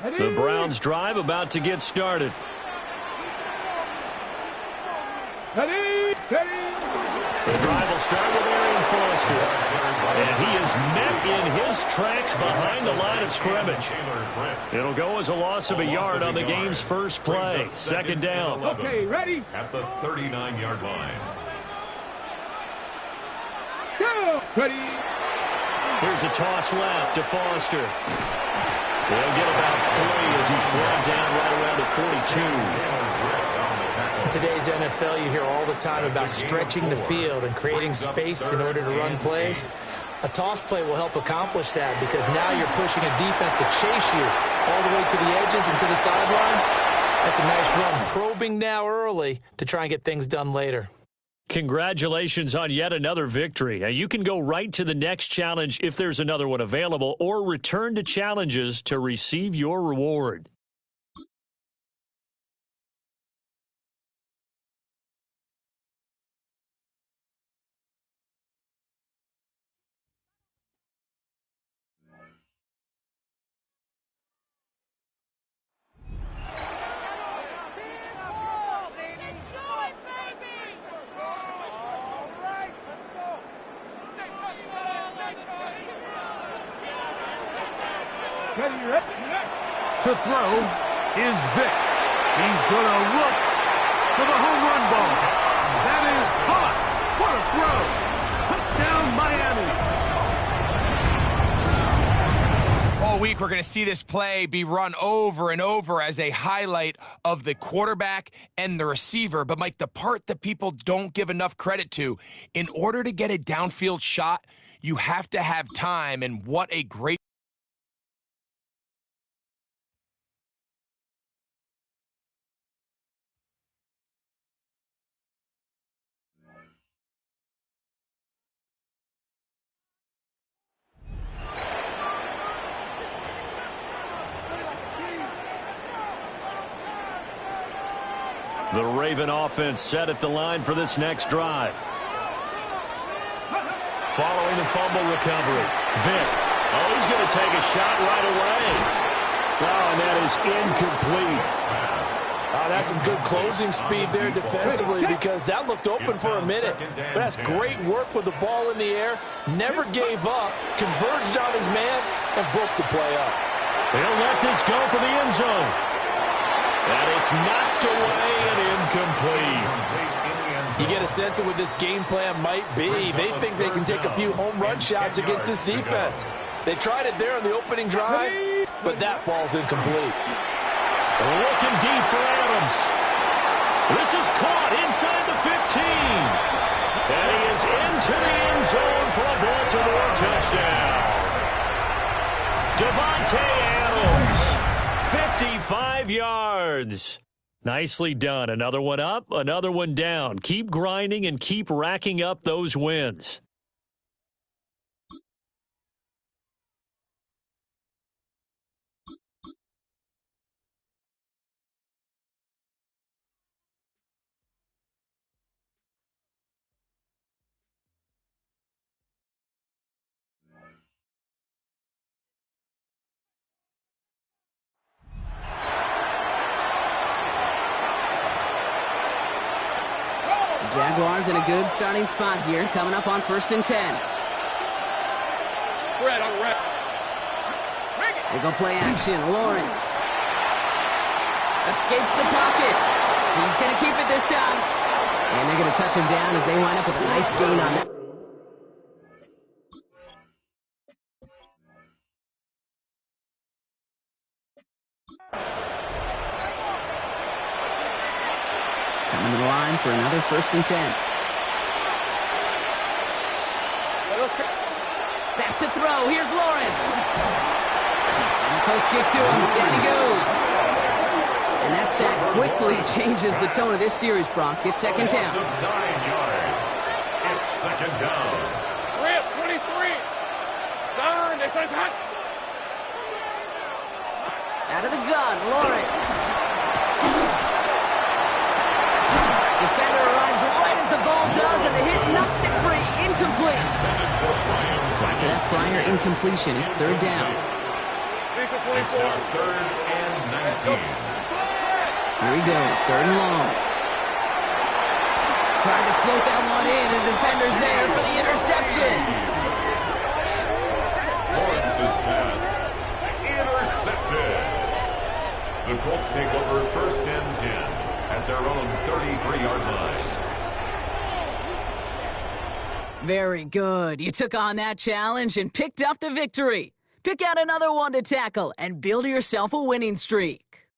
The Browns' drive about to get started. The drive will start with Arian Foster. And he is met in his tracks behind the line of scrimmage. It'll go as a loss of a yard on the game's first play. Second down. Okay, ready? At the 39-yard line. Go! Ready? Here's a toss left to Foster. They'll get about 3 as he's brought down right around the 42. In today's NFL, you hear all the time about stretching the field and creating space in order to run plays. A toss play will help accomplish that because now you're pushing a defense to chase you all the way to the edges and to the sideline. That's a nice run, probing now early to try and get things done later. Congratulations on yet another victory. Now, you can go right to the next challenge if there's another one available, or return to challenges to receive your reward. To throw is Vick. He's going to look for the home run ball. That is caught. What a throw. Touchdown, Miami. All week, we're going to see this play be run over and over as a highlight of the quarterback and the receiver. But, Mike, the part that people don't give enough credit to, in order to get a downfield shot, you have to have time, and what a great The Raven offense set at the line for this next drive. Following the fumble recovery, Vick. Oh, he's going to take a shot right away. Oh, and that is incomplete. That's some good closing speed there defensively because that looked open for a minute. But that's great work with the ball in the air. Never gave up, converged on his man, and broke the play up. They'll let this go for the end zone. And it's knocked away and incomplete. You get a sense of what this game plan might be. They think they can take a few home run shots against this defense. They tried it there on the opening drive, but that ball's incomplete. Looking deep for Adams. This is caught inside the 15. And he is into the end zone for a Baltimore touchdown. Devontae Adams, 55 yards. Nicely done. Another one up, another one down. Keep grinding and keep racking up those wins. Jaguars in a good starting spot here, coming up on 1st and 10. They go play action. Lawrence escapes the pocket. He's going to keep it this time. And they're going to touch him down as they wind up with a nice gain on that. Coming to the line for another 1st and 10. Back to throw. Here's Lawrence. And the coach gets to him. Down he goes. And that sack quickly changes the tone of this series, Bronk. It's second down. 9 yards. It's second down. 23. Out of the gun, Lawrence. Defender arrives right as the ball does, and the hit knocks it free. Incomplete. So after that prior incompletion, it's 3rd down. It's now 3rd and 19. Here he goes, 3rd and long. Tried to float that one in, and defender's there for the interception. Lawrence's pass intercepted. The Colts take over 1st and 10 at their own 33-yard line. Very good. You took on that challenge and picked up the victory. Pick out another one to tackle and build yourself a winning streak.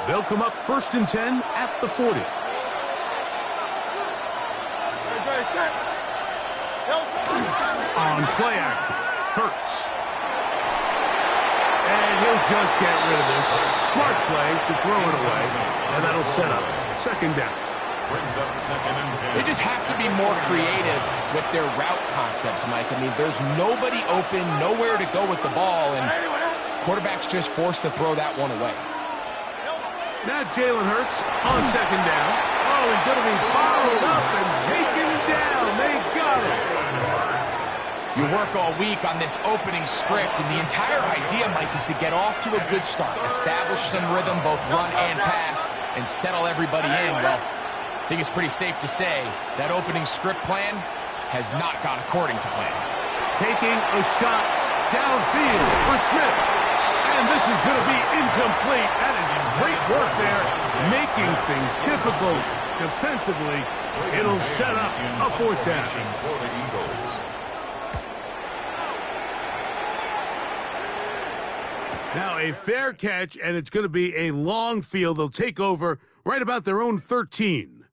They'll come up 1st and 10 at the 40. On play action, Hurts. And he'll just get rid of this. Smart play to throw it away. And that'll set up 2nd down. Brings up 2nd and 10. They just have to be more creative with their route concepts, Mike. I mean, there's nobody open, nowhere to go with the ball, and quarterback's just forced to throw that one away. Now Jalen Hurts on 2nd down. Oh, he's going to be followed up and taken down. They got it. You work all week on this opening script, and the entire idea, Mike, is to get off to a good start, establish some rhythm, both run and pass, and settle everybody in. Well, I think it's pretty safe to say that opening script plan has not gone according to plan. Taking a shot downfield for Smith. And this is going to be incomplete. That is great work there, making things difficult defensively. It'll set up a 4th down. For the Eagles. Now a fair catch, and it's going to be a long field. They'll take over right about their own 13.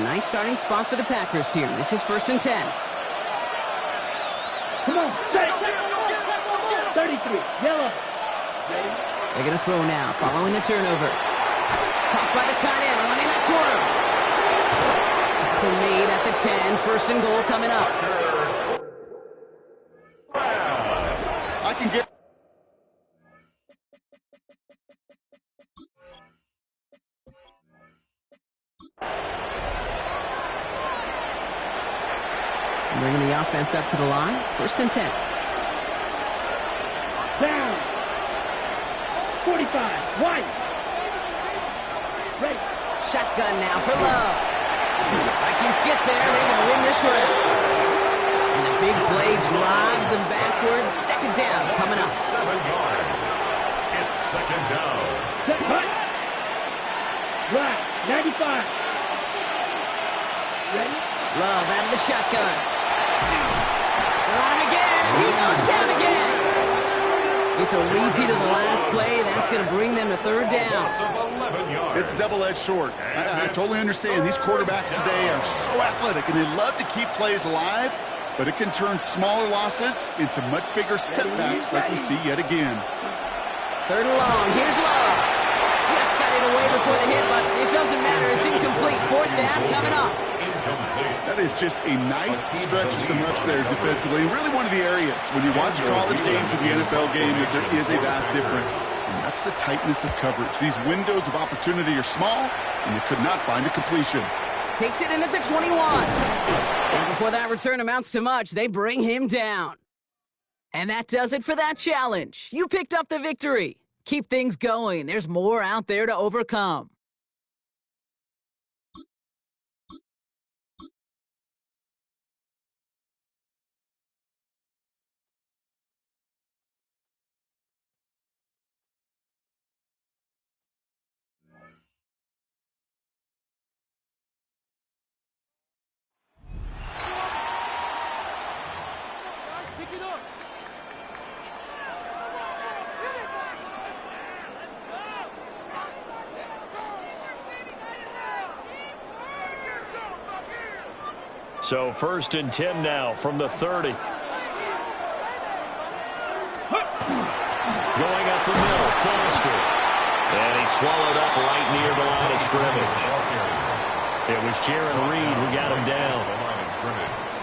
nice starting spot for the Packers here. This is 1st and 10. Come on, check. 33, yellow. They're going to throw now, following the turnover. Caught by the tight end, running that corner. Tackle made at the 10. 1st and goal coming up. I can get... Bringing the offense up to the line. 1st and 10. Down. 45, white. Right. Shotgun now for Love. Vikings get there. They're going to win this round. And the big play drives them backwards. 2nd down coming up. 7 yards. It's 2nd down. Set, cut. Right, 95. Ready? Love out of the shotgun. They're on him again, and he goes down again. It's a repeat of the last play. That's going to bring them to 3rd down. It's double-edged sword. I totally understand. These quarterbacks today are so athletic, and they love to keep plays alive, but it can turn smaller losses into much bigger setbacks like we see yet again. 3rd and long. Here's Love. Just got it away before the hit, but it doesn't matter. It's incomplete. 4th down coming up. That is just a nice stretch of some ups there defensively. And really one of the areas when you watch a college game to the NFL game that there is a vast difference. And that's the tightness of coverage. These windows of opportunity are small, and they could not find a completion. Takes it in at the 21. And before that return amounts to much, they bring him down. And that does it for that challenge. You picked up the victory. Keep things going. There's more out there to overcome. So 1st and 10 now from the 30. Going up the middle, Foster. And he swallowed up right near the line of scrimmage. It was Jaron Reed who got him down.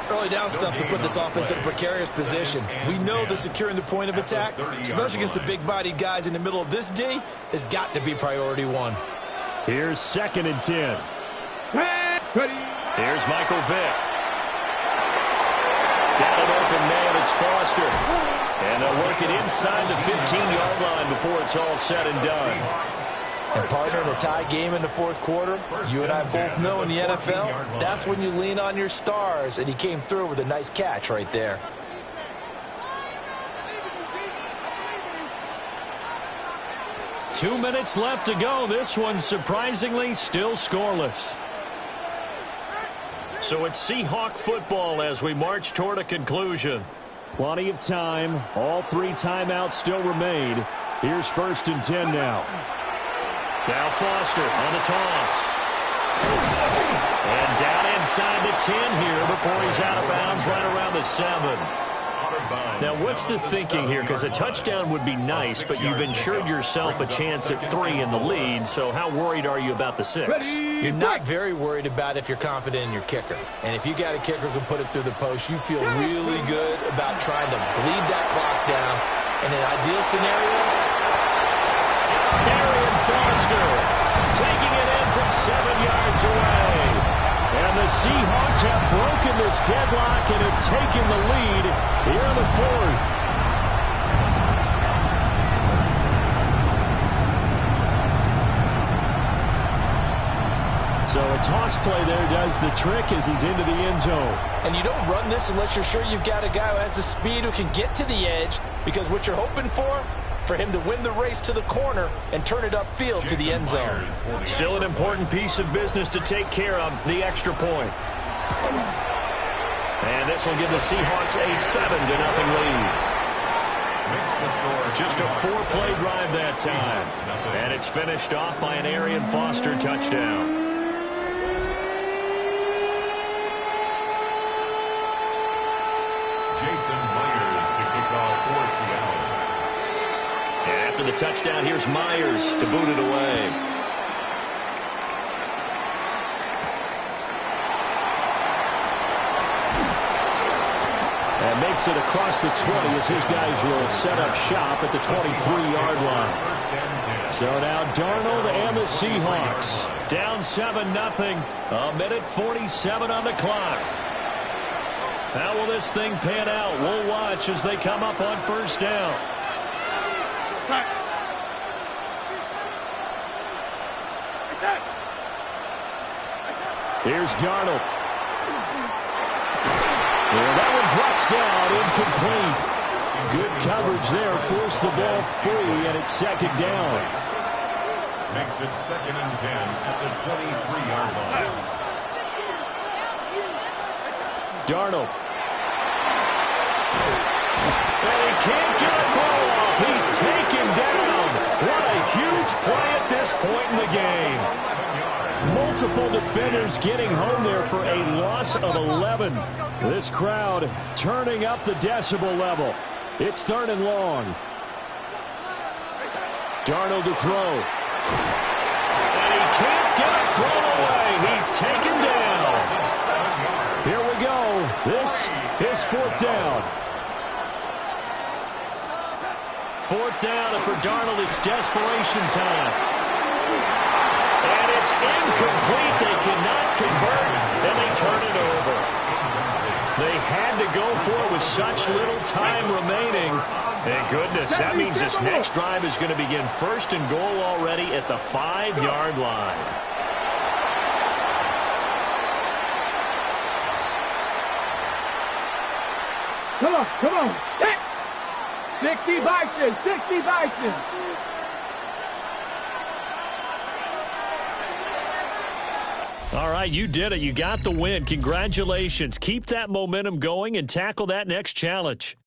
Early down stuff to put this offense in a precarious position. We know that securing the point of attack, especially against the big-bodied guys in the middle of this D, has got to be priority 1. Here's 2nd and 10. Here's Michael Vick. Got an open man, it's Foster. And they'll work it inside the 15-yard line before it's all said and done. And partner, in a tie game in the 4th quarter, you and I both know in the NFL, that's when you lean on your stars, and he came through with a nice catch right there. Two minutes left to go. This one surprisingly still scoreless. So it's Seahawk football as we march toward a conclusion. Plenty of time. All 3 timeouts still remain. Here's 1st and 10 now. Now Foster on the toss. And down inside the 10 here before he's out of bounds right around the 7. Now, what's the thinking here? Because a touchdown would be nice, but you've ensured yourself a chance at 3 in the lead, so how worried are you about the 6? You're not very worried about if you're confident in your kicker. And if you got a kicker who can put it through the post, you feel really good about trying to bleed that clock down. In an ideal scenario, Arian Foster taking it in from 7 yards away. And the Seahawks have broken this deadlock and have taken the lead here in the 4th. So a toss play there does the trick as he's into the end zone. And you don't run this unless you're sure you've got a guy who has the speed who can get to the edge, because what you're hoping for him to win the race to the corner and turn it upfield to the end zone. Still an important piece of business to take care of, the extra point. And this will give the Seahawks a 7-0 lead. Just a 4-play drive that time. And it's finished off by an Arian Foster touchdown. And after the touchdown, here's Myers to boot it away. And makes it across the 20 as his guys will set up shop at the 23-yard line. So now Darnold and the Seahawks down 7-0. 1:47 on the clock. How will this thing pan out? We'll watch as they come up on first down. Here's Darnold. And that one drops down, incomplete. Good coverage there, forced the ball free, and it's second down. Makes it 2nd and 10 at the 23-yard line. Darnold. And he can't get a throw off. He's taken down. What a huge play at this point in the game. Multiple defenders getting home there for a loss of 11. This crowd turning up the decibel level. It's 3rd and long. Darnold to throw. And he can't get a throw away. He's taken down. Here we go. This is 4th down. 4th down, and for Darnold, it's desperation time. And it's incomplete. They cannot convert, and they turn it over. They had to go for it with such little time remaining. And goodness, that means this next drive is going to begin 1st and goal already at the 5-yard line. Come on. 60 Bison, 60 Bison. All right, you did it. You got the win. Congratulations. Keep that momentum going and tackle that next challenge.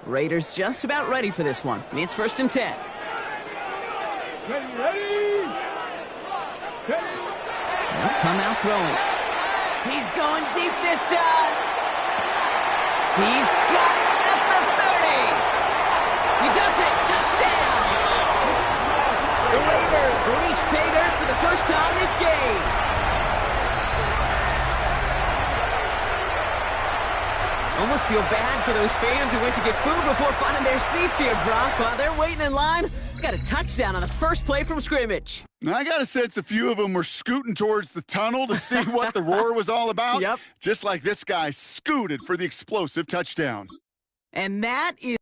Raiders just about ready for this one. It's 1st and 10. Ready. They'll come out throwing. He's going deep this time. He's got it at the 30. He does it. Touchdown. The Raiders reach pay dirt for the first time this game. Almost feel bad for those fans who went to get food before finding their seats here, Brock. While they're waiting in line, we got a touchdown on the first play from scrimmage. I got a sense a few of them were scooting towards the tunnel to see what the roar was all about. Yep. Just like this guy scooted for the explosive touchdown. And that is...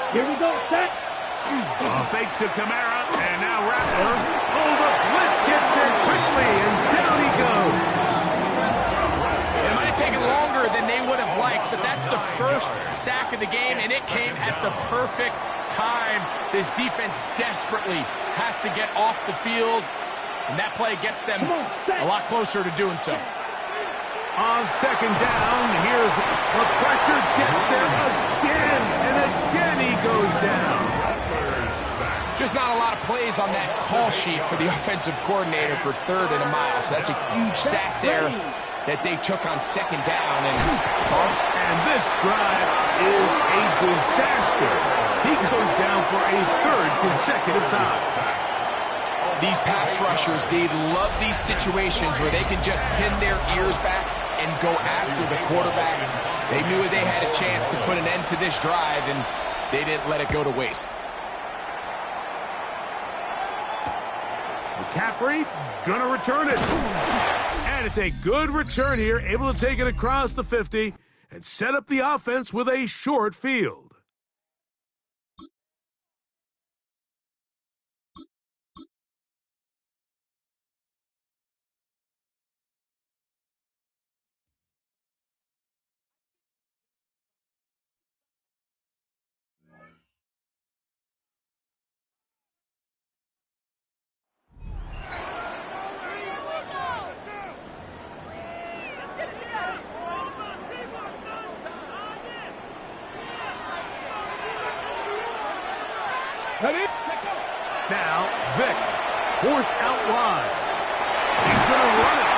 Here we go, set. Fake to Kamara, and now Rattler. Oh, the blitz gets there quickly, and down he goes. It might have taken longer than they would have liked, but that's the first sack of the game, and it came at the perfect time. This defense desperately has to get off the field, and that play gets them a lot closer to doing so. On 2nd down, here's the pressure gets there again, and again he goes down. Just not a lot of plays on that call sheet for the offensive coordinator for 3rd and a mile, so that's a huge sack there. that they took on second down. And this drive is a disaster. He goes down for a third consecutive time. These pass rushers, they love these situations where they can just pin their ears back and go after the quarterback. They knew they had a chance to put an end to this drive, and they didn't let it go to waste. McCaffrey gonna return it. And it's a good return here, able to take it across the 50 and set up the offense with a short field. Now, Vic, forced out wide. He's going to run it.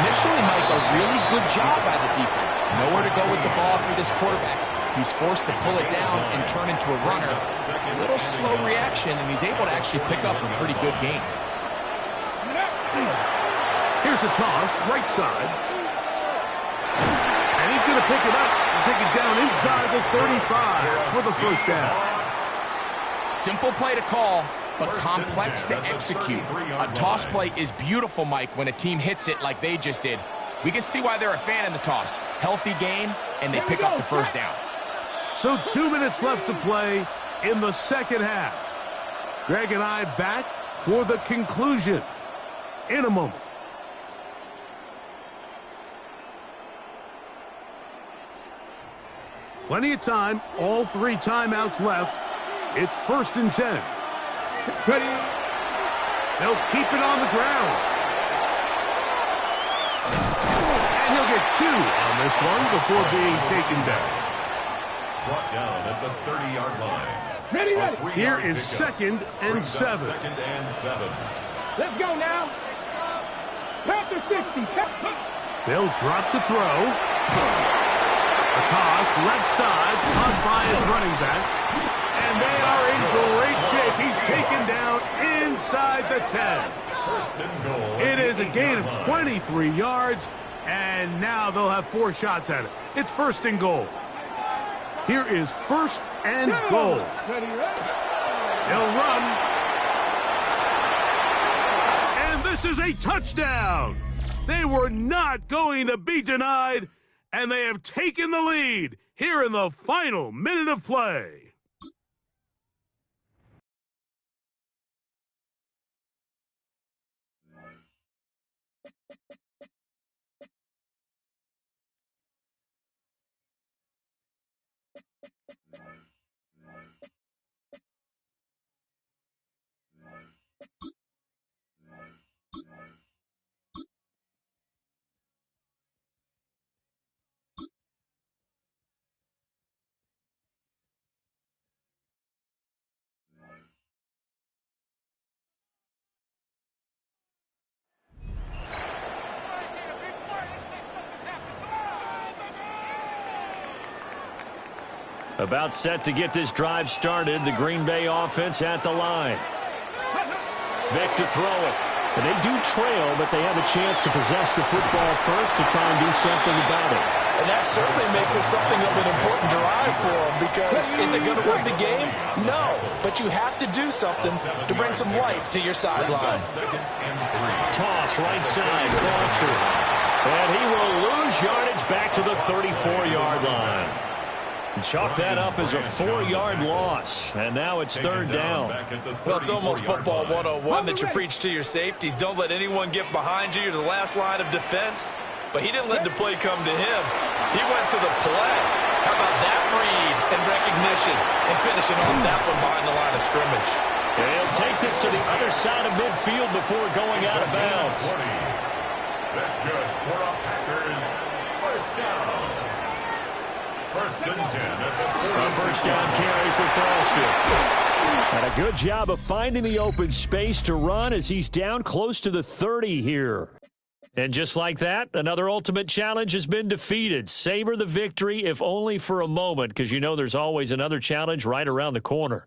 Initially, Mike, a really good job by the defense. Nowhere to go with the ball for this quarterback. He's forced to pull it down and turn into a runner. A little slow reaction, and he's able to actually pick up a pretty good game. Here's a toss, right side. And he's going to pick it up and take it down inside the 35 for the first down. Simple play to call, but complex to execute. A toss play is beautiful, Mike, when a team hits it like they just did. We can see why they're a fan in the toss. Healthy game, and they pick up the first down. So 2 minutes left to play in the second half. Greg and I back for the conclusion in a moment. Plenty of time, all 3 timeouts left. It's 1st and 10. Ready? They'll keep it on the ground. And he'll get 2 on this one before being taken down. Brought down at the 30-yard line. Ready. Here is 2nd and 7. 2nd and 7. Let's go now. Past the 60. They'll drop to throw. A toss, left side, caught by his running back. And they are in great shape. He's taken down inside the 10. First and goal. It is a gain of 23 yards, and now they'll have 4 shots at it. It's 1st and goal. Here is 1st and goal. They'll run. And this is a touchdown. They were not going to be denied, and they have taken the lead here in the final minute of play. About set to get this drive started. The Green Bay offense at the line. Vic to throw it. And they do trail, but they have a chance to possess the football first to try and do something about it. And that certainly makes it something of an important drive for them, because is it going to win the game? No, but you have to do something to bring some life to your sideline. Toss right side, Foster. And he will lose yardage back to the 34-yard line. Chalk that up as a 4-yard loss, and now it's 3rd down. Well, it's almost football 101 that you preach to your safeties. Don't let anyone get behind you. You're the last line of defense, but he didn't let the play come to him. He went to the play. How about that read and recognition and finishing off that one behind the line of scrimmage? And he'll take this to the other side of midfield before going out of bounds. That's good for a Packers first down. 1st and 10 at the A first down carry for Foster. And a good job of finding the open space to run as he's down close to the 30 here. And just like that, another ultimate challenge has been defeated. Savor the victory, if only for a moment, because you know there's always another challenge right around the corner.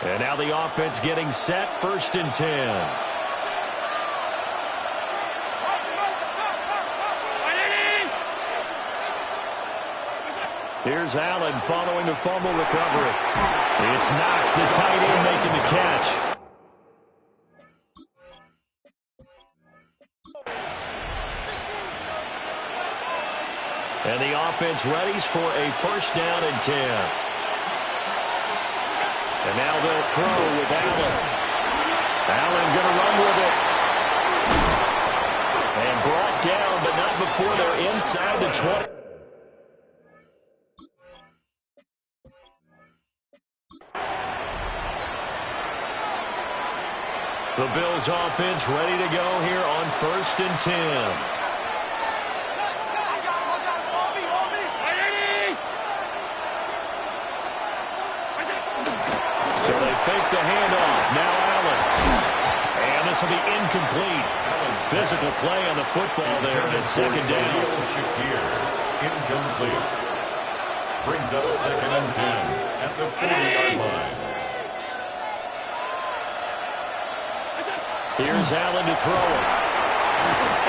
And now the offense getting set, 1st and 10. Here's Allen following the fumble recovery. It's Knox, the tight end, making the catch. And the offense readies for a 1st down and 10. And now they'll throw with Allen. Allen going to run with it. And brought down, but not before they're inside the 20. The Bills offense ready to go here on 1st and 10. Fake the handoff. Now Allen. And this will be incomplete. Physical play on the football there at 2nd down. Incomplete. Brings up 2nd and 10 at the 40-yard line. Here's Allen to throw it.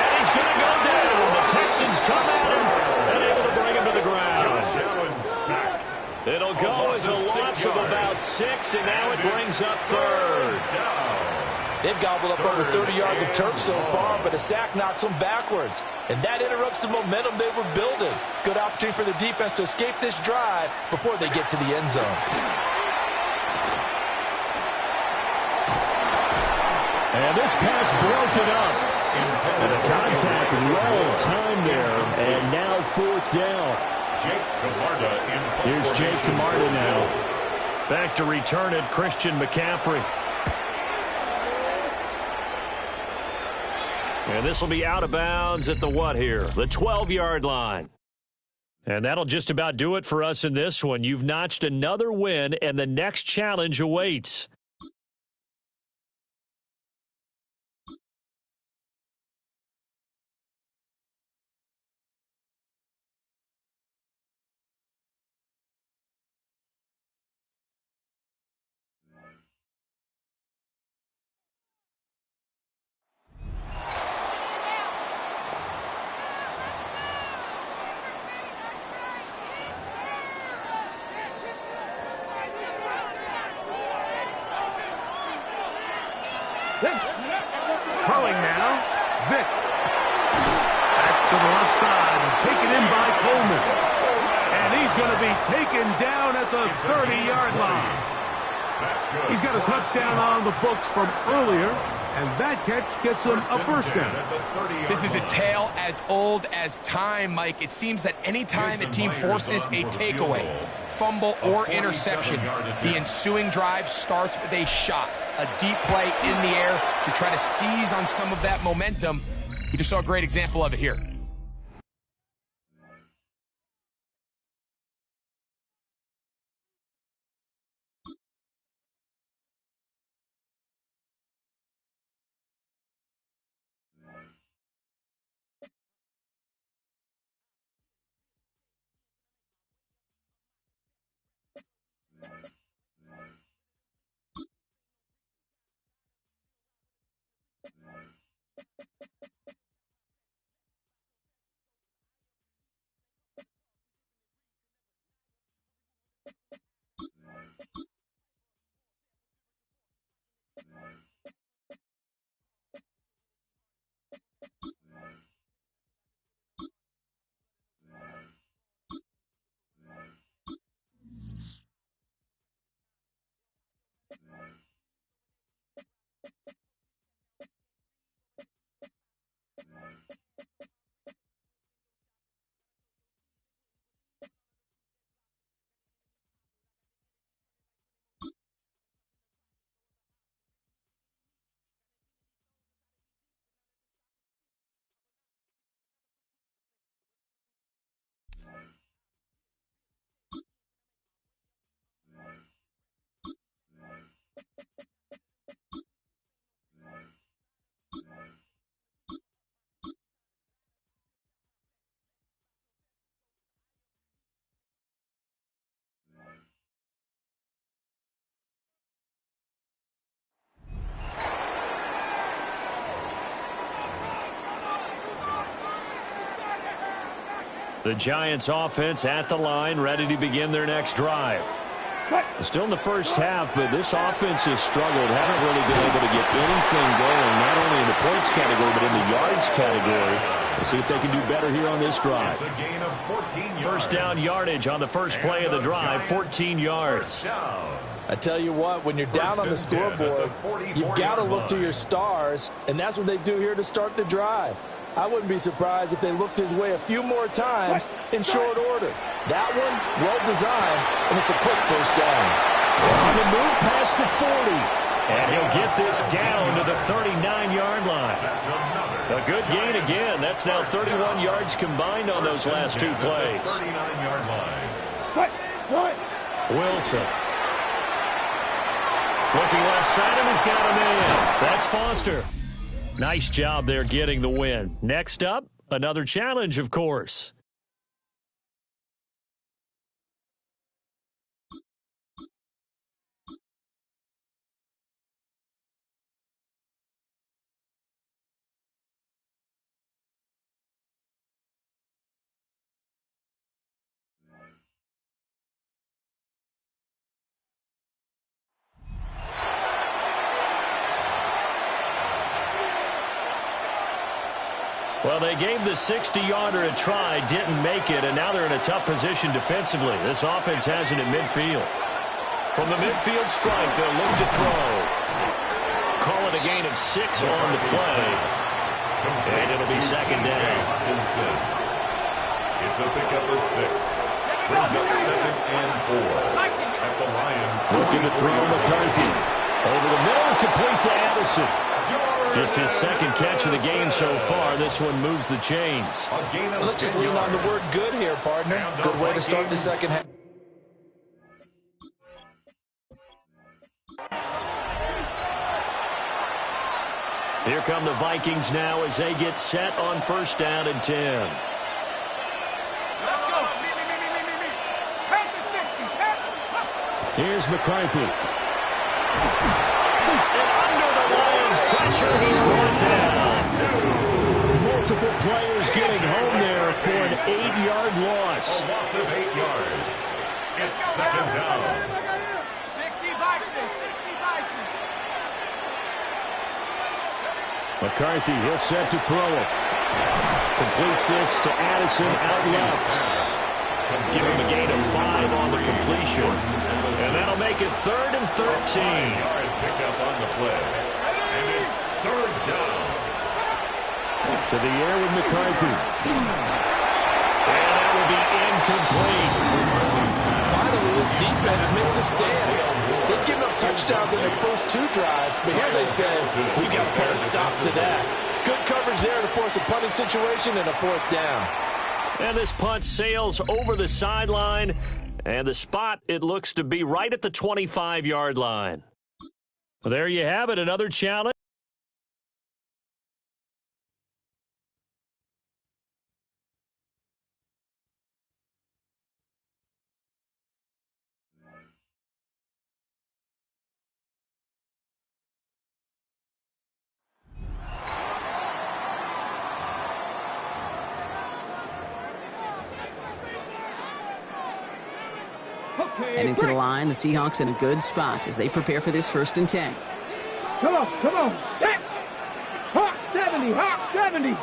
And he's going to go down. The Texans come at him and able to bring him to the ground. Josh Allen sacked. It'll go as a loss of about 6, and now it brings up 3rd. They've gobbled up over 30 yards of turf so far, but a sack knocks them backwards. And that interrupts the momentum they were building. Good opportunity for the defense to escape this drive before they get to the end zone. And this pass broken up. And the contact well timed there, and now 4th down. Here's Jake Camarda now. Back to return it, Christian McCaffrey. And this will be out of bounds at the what here? The 12-yard line. And that'll just about do it for us in this one. You've notched another win, and the next challenge awaits. Throwing now, Vick. Back to the left side and taken in by Coleman. And he's going to be taken down at the 30-yard line. He's got a touchdown on the books from earlier, and that catch gets him a 1st down. This is a tale as old as time, Mike. It seems that any time a team forces a takeaway, fumble, or interception, the ensuing drive starts with a shot, a deep play in the air to try to seize on some of that momentum. You just saw a great example of it here. The Giants offense at the line, ready to begin their next drive. Still in the first half, but this offense has struggled. Haven't really been able to get anything going, not only in the points category, but in the yards category. We'll see if they can do better here on this drive. First down yardage on the first play of the drive, 14 yards. I tell you what, when you're down on the scoreboard, you've got to look to your stars, and that's what they do here to start the drive. I wouldn't be surprised if they looked his way a few more times in short order. That one, well-designed, and it's a quick first down. On the move past the 40. And he'll get this down to the 39-yard line. A good gain again. That's now 31 yards combined on those last two plays. 39-yard line. Wilson. Looking left side, and he's got him in. That's Foster. Nice job there getting the win. Next up, another challenge, of course. Well, they gave the 60-yarder a try, didn't make it, and now they're in a tough position defensively. This offense has it at midfield. From the midfield stripe, they'll look to throw. Call it a gain of 6 on the play. And it'll be second down. It's a pickup of 6. Brings up 2nd and 4. At the Lions. Looking to throw McCarthy. Over the middle, complete to Addison. Just his second catch of the game so far. This one moves the chains. Let's just lean on the word good here, partner. Good way to start the second half. Here come the Vikings now as they get set on first down and 10. Let's go. Pass to 60. Here's McCarthy. And under the Lions' pressure, he's brought down. Multiple players getting home there for an 8-yard loss. A loss of 8 yards. It's second down. 60 Bison. 60 Bison. McCarthy, he'll set to throw it. Completes this to Addison out left. Give him a gain of 5 on the completion. And that'll make it 3rd and 13. 5-yard pickup on the play. And it's third down. To the air with McCarthy. And that will be incomplete. Finally, this defense makes a stand. They've given up touchdowns in their first 2 drives, but here they said, we got to put a stop to that. Good coverage there to force a punting situation and a 4th down. And this punt sails over the sideline. And the spot, it looks to be right at the 25-yard line. There you have it, another challenge. Heading to the line, the Seahawks in a good spot as they prepare for this 1st and 10. Come on. Set. Hawk 70. Hawk 70.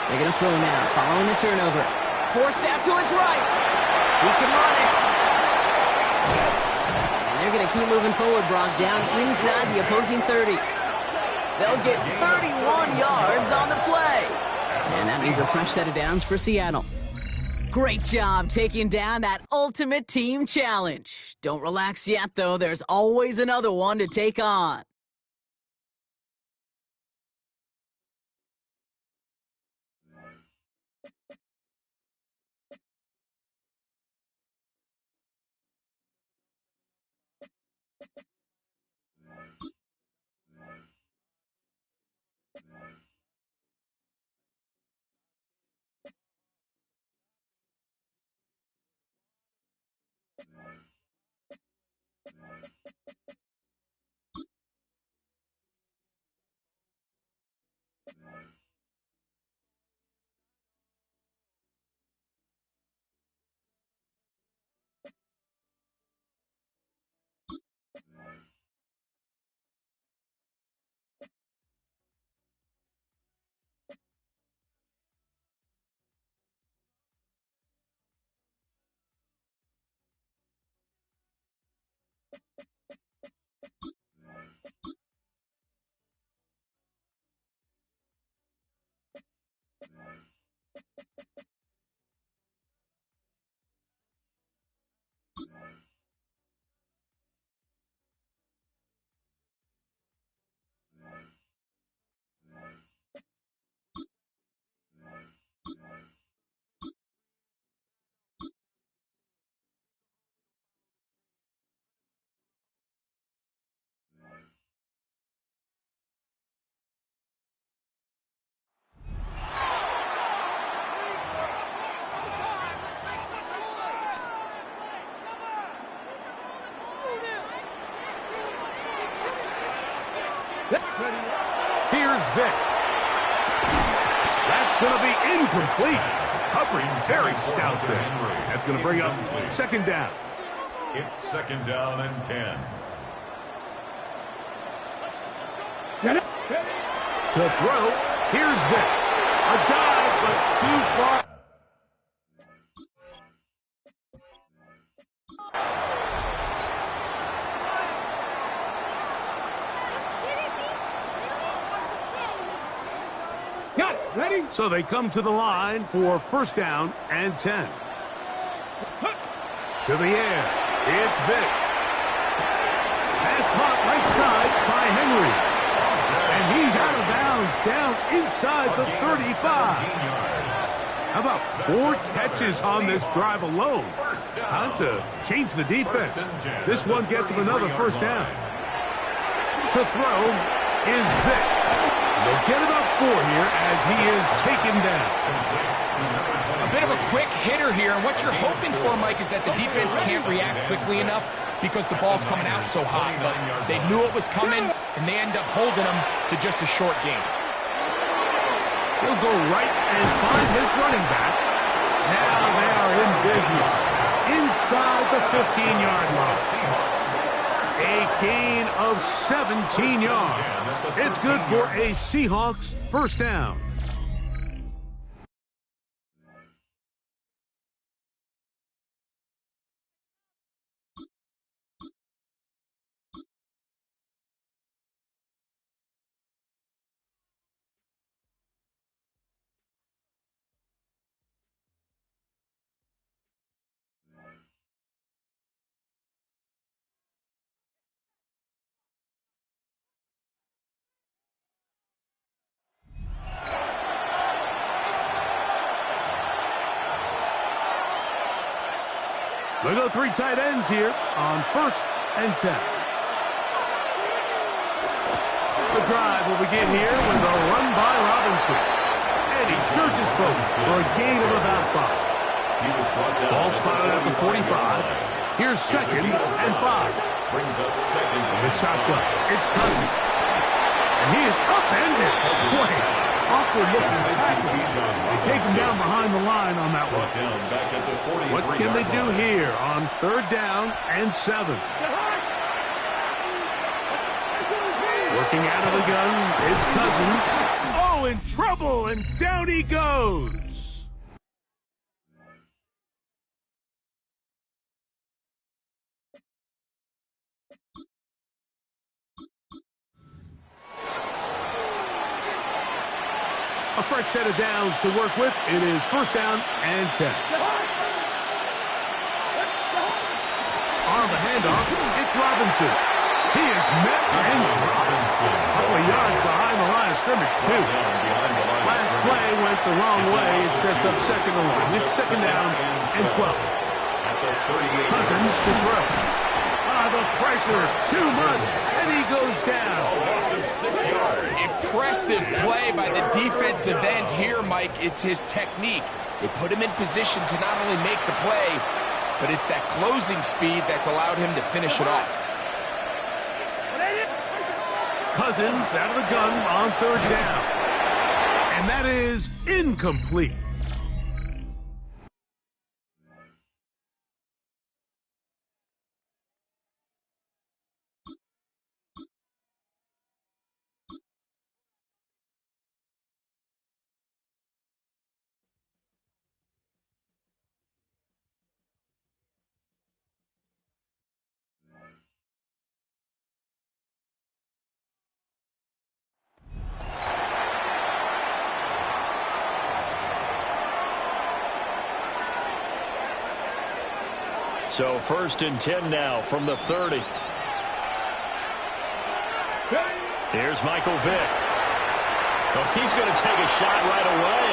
They're going to throw now, following the turnover. Forced out to his right. He can run it. And they're going to keep moving forward, Brock, down inside the opposing 30. They'll get 31 yards on the play. And that means a fresh set of downs for Seattle. Great job taking down that ultimate team challenge. Don't relax yet, though. There's always another one to take on. Here's Vic. That's going to be incomplete. Coverage very stout there. That's going to bring up second down. It's second down and 10. To throw, here's Vic. A dive, but too far. Got it. Ready? So they come to the line for first down and 10. To the air, it's Vic. Pass caught right side by Henry. And he's out of bounds, down inside the 35. How about 4 catches on this drive alone? Time to change the defense. This one gets him another first down. To throw is Vic. They'll get about 4 here as he is taken down. A bit of a quick hitter here, and what you're hoping for, Mike, is that the defense can't react quickly enough because the ball's coming out so hot. But they knew it was coming, and they end up holding them to just a short game. He'll go right and find his running back. Now they are in business inside the 15-yard line. A gain of 17 yards. It's good for a Seahawks first down. They go 3 tight ends here on first and 10. The drive will begin here with a run by Robinson. And he searches folks for a gain of about 5. Ball spotted at the 45. Here's second and 5. Brings up second. The shotgun. It's Cousins. And he is upended. Boy, awkward looking tackle. They take him down behind the line on that one. What can they do here on third down and 7? Working out of the gun, it's Cousins. Oh, in trouble, and down he goes. A fresh set of downs to work with. It is first down and 10. On the handoff, it's Robinson. He is met and Robinson. A couple of yards behind the line of scrimmage, too. Last play went the wrong way. It sets up second and 1. It's second down and 12. Cousins to throw. The pressure, too much, and he goes down. 6 yards. Impressive play by the defensive end here, Mike. It's his technique. They put him in position to not only make the play, but it's that closing speed that's allowed him to finish it off. Cousins out of the gun on third down. And that is incomplete. So 1st and 10 now from the 30. Here's Michael Vick. Oh, he's going to take a shot right away.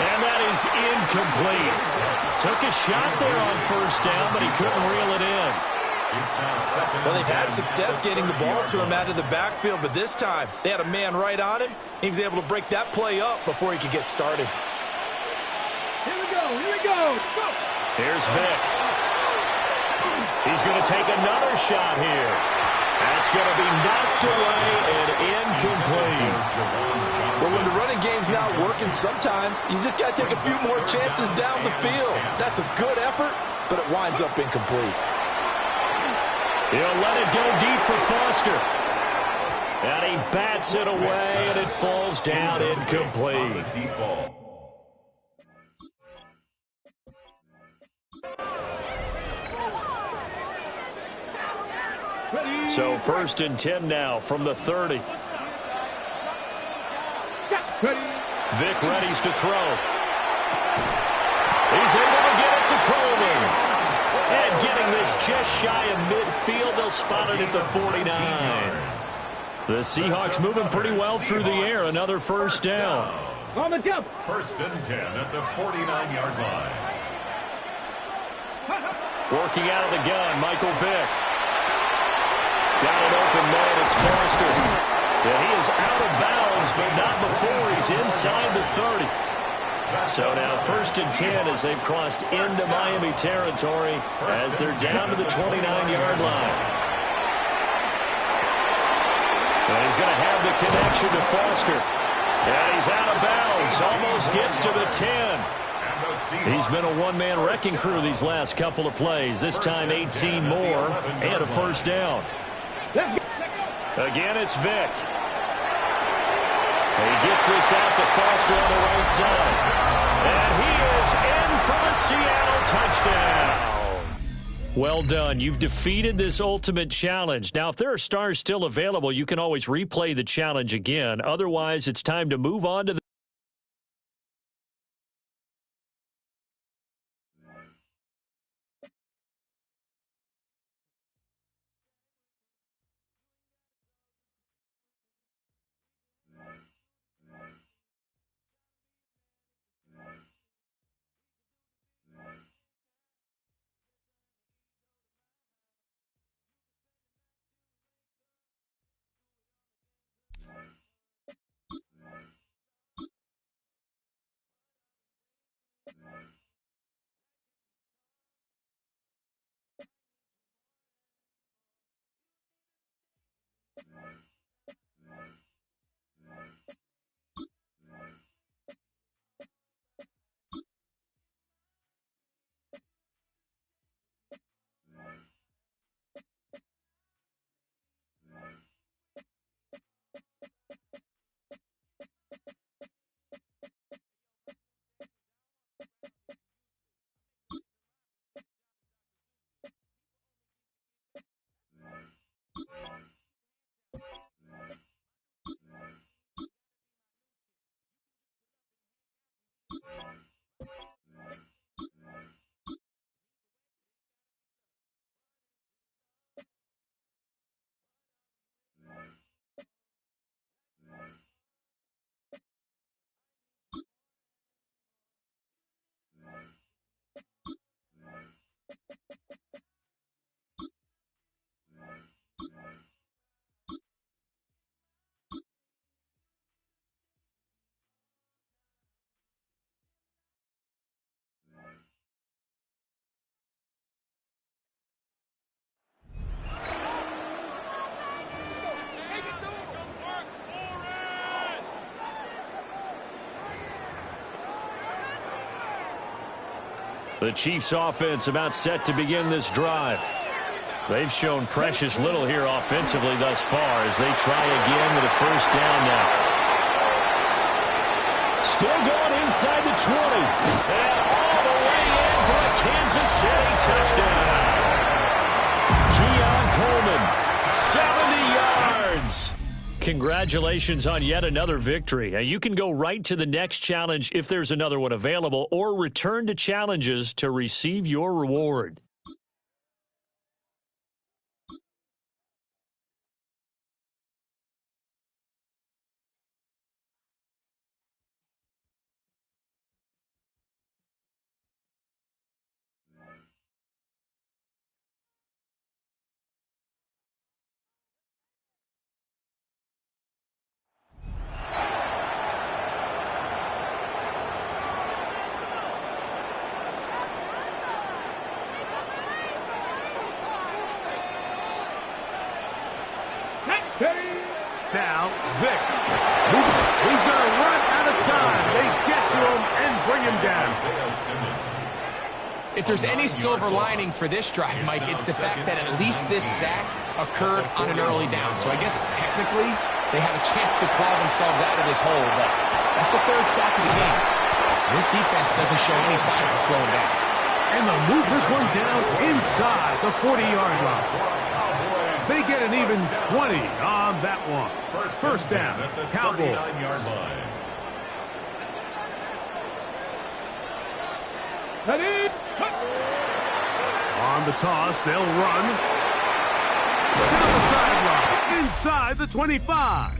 And that is incomplete. Took a shot there on 1st down, but he couldn't reel it in. Well, they've had success getting the ball to him out of the backfield, but this time they had a man right on him. He was able to break that play up before he could get started. Here we go, here we go. Go. Here's Vick. He's going to take another shot here. That's going to be knocked away and incomplete. Well, when the running game's not working, sometimes you just got to take a few more chances down the field. That's a good effort, but it winds up incomplete. He'll let it go deep for Foster. And he bats it away, and it falls down incomplete. So 1st and 10 now from the 30. Vick readies to throw. He's able to get it to Coleman. And getting this just shy of midfield, they'll spot it at the 49. The Seahawks moving pretty well through the air. Another 1st down. On the jump. 1st and 10 at the 49-yard line. Working out of the gun, Michael Vick. Got an open man, it's Foster. And he is out of bounds, but not before he's inside the 30. So now 1st and 10 as they've crossed into Miami territory as they're down to the 29-yard line. And he's going to have the connection to Foster. And he's out of bounds, almost gets to the 10. He's been a one-man wrecking crew these last couple of plays. This time 18 more and a 1st down. Again, it's Vick. He gets this out to Foster on the right side. And he is in for the Seattle touchdown. Well done. You've defeated this ultimate challenge. Now, if there are stars still available, you can always replay the challenge again. Otherwise, it's time to move on to the The Chiefs offense about set to begin this drive. They've shown precious little here offensively thus far as they try again with a 1st down now. Still going inside the 20. And all the way in for a Kansas City touchdown. Keon Coleman, 70 yards. congratulations on yet another victory. You can go right to the next challenge if there's another one available, or return to challenges to receive your reward. Now, Vic. He's going to run out of time. They get to him and bring him down. If there's any silver lining for this drive, Mike, it's the fact that at least this sack occurred on an early down. So I guess technically they have a chance to claw themselves out of this hole, but that's the third sack of the game. This defense doesn't show any signs of slowing down. And they'll move this one down inside the 40-yard line. They get an even 20 on that one. First down, Cowboys. On the toss, they'll run. Down the sideline, inside the 25.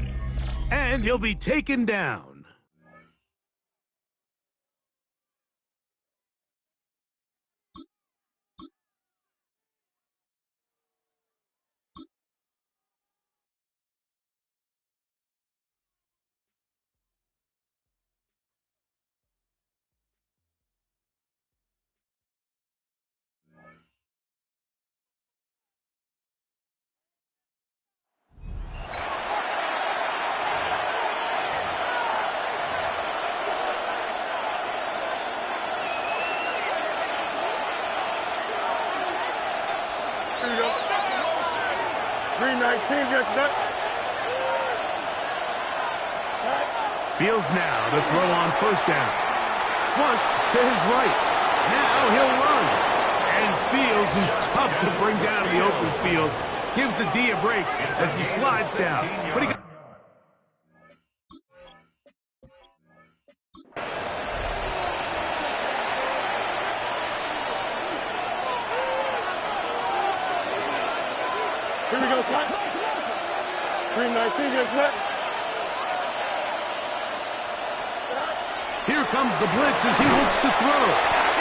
And he'll be taken down. Here we go. 319 gets that. Fields now to throw on first down. Flush to his right. Now he'll run. And Fields, who's tough to bring down in the open field, gives the D a break as he slides down. But he Here we go, Slot. 319 gets that. Here comes the blitz as he looks to throw.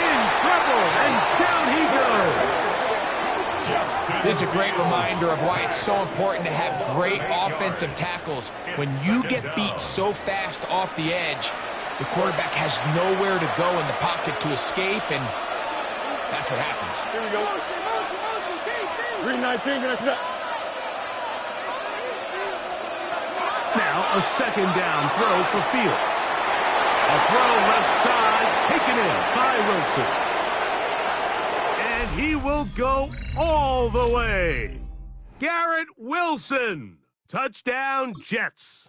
In trouble, and down he goes. This is a great reminder of why it's so important to have great offensive tackles. When you get beat so fast off the edge, the quarterback has nowhere to go in the pocket to escape, and that's what happens. Here we go. 319 gets that. Now a second down throw for Fields. A throw left side, taken in by Wilson. And he will go all the way. Garrett Wilson. Touchdown, Jets.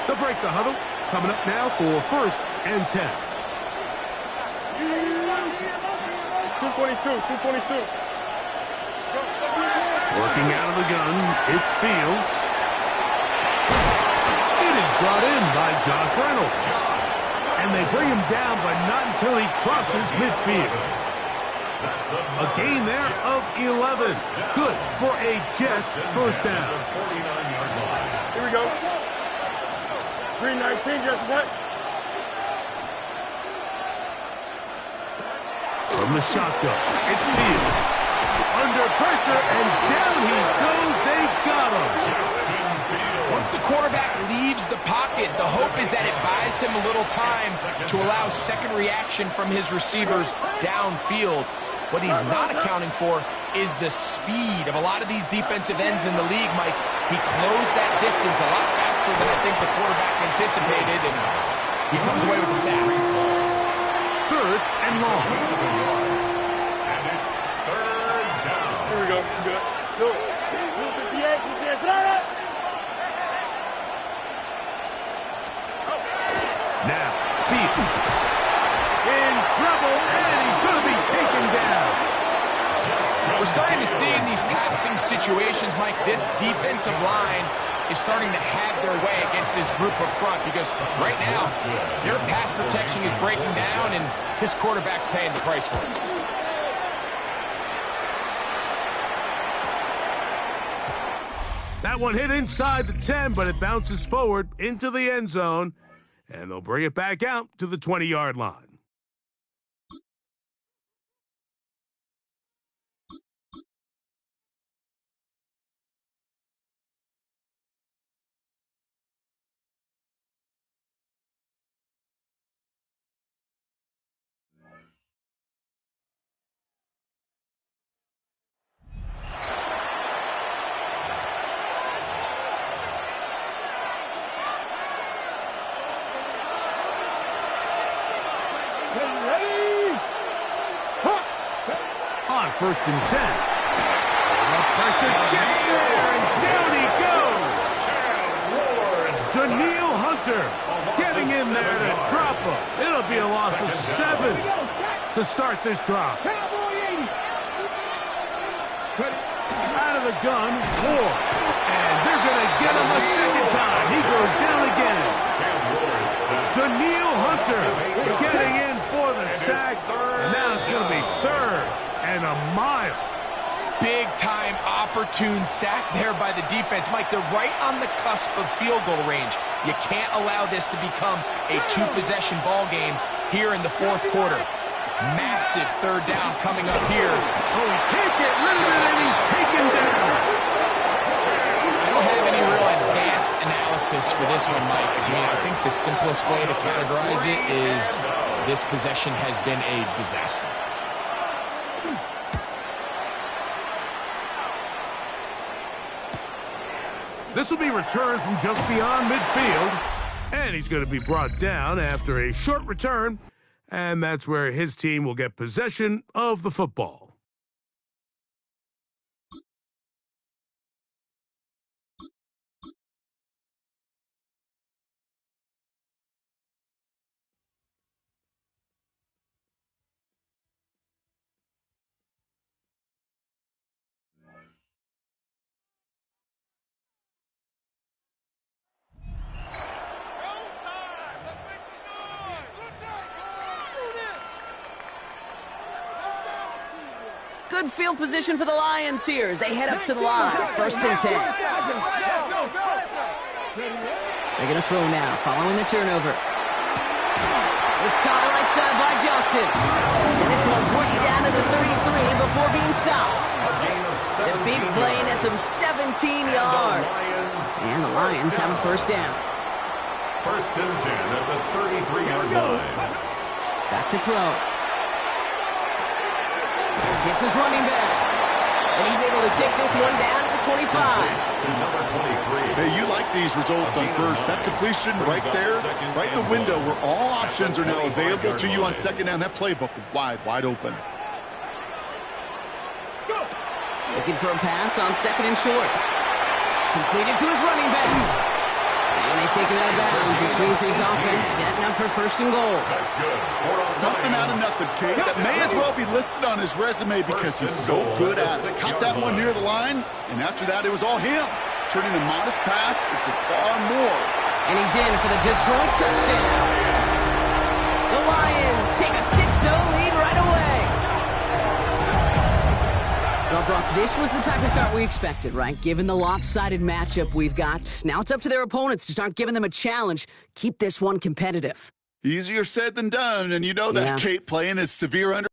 They'll break the huddle. Coming up now for first and 10. 222. Working out of the gun, it's Fields. It is brought in by Josh Reynolds. And they bring him down, but not until he crosses midfield. A gain there of 11. Good for a Jets first down. Here we go. 319 gets that. From the shotgun, it's Fields. Under pressure, and down he goes. They got him. Once the quarterback leaves the pocket, the hope is that it buys him a little time to allow second reaction from his receivers downfield. What he's not accounting for is the speed of a lot of these defensive ends in the league, Mike. He closed that distance a lot faster than I think the quarterback anticipated, and he comes away with the sack. Third and long. And it's third down. Here we go. Good. Look. 258. Now, Fields in trouble, and he's going to be taken see in these passing situations, Mike, this defensive line is starting to have their way against this group up front because right now their pass protection is breaking down and his quarterback's paying the price for it. That one hit inside the 10, but it bounces forward into the end zone, and they'll bring it back out to the 20-yard line. On 1st and 10. The pressure gets there, and down he goes. Daniil Hunter getting in there to drop him. It'll be a loss of 7 to start this drive. Out of the gun, Ward. And they're going to get him a second time. He goes down again. Daniil Hunter getting in for the sack. And now it's going to be 3rd and a mile. Big-time opportune sack there by the defense. Mike, they're right on the cusp of field goal range. You can't allow this to become a 2-possession ball game here in the 4th quarter. Massive 3rd down coming up here. Oh, he can't get rid of it, and he's taken down. I don't have any real advanced analysis for this one, Mike. I mean, I think the simplest way to categorize it is this possession has been a disaster. This will be returned from just beyond midfield, and he's going to be brought down after a short return, and that's where his team will get possession of the football. Good field position for the Lions here as they head up to the line. 1st and 10. They're going to throw now, following the turnover. It's caught right side by Johnson. And this one's worked down to the 33 before being stopped. The big play nets him 17 yards. And the Lions have a 1st down. 1st and 10 at the 33-yard line. Back to throw. Gets his running back. And he's able to take this one down to the 25. To number 23. Hey, you like these results on 1st. That completion right there, right in the window where all options are now available to you on 2nd down. That playbook wide open. Looking for a pass on 2nd and short. Completed to his running back. And they take him out of bounds, which means his offense setting up for 1st and goal. That's good. Something out of nothing, Kate. That may as well be listed on his resume because he's so good at it. Caught that one near the line, and after that, it was all him. Turning a modest pass into far more. And he's in for the Detroit touchdown. The Lions take a 6-0 lead right away. Well, Brock, this was the type of start we expected, right? Given the lopsided matchup we've got, now it's up to their opponents to start giving them a challenge. Keep this one competitive. Easier said than done, and you know that, Yeah. Kate, playing is severe under.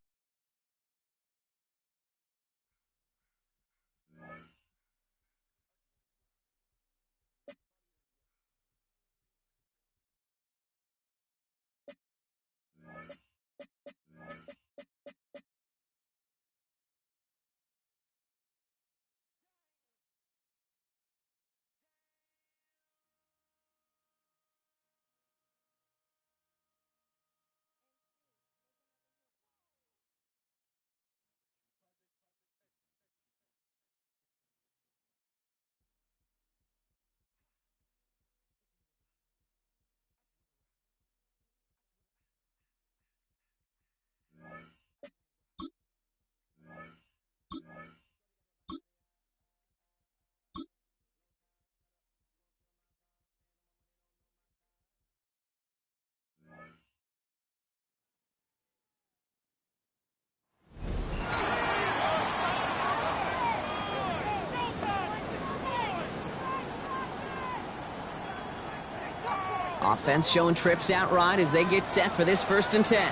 Offense showing trips out right as they get set for this 1st and 10.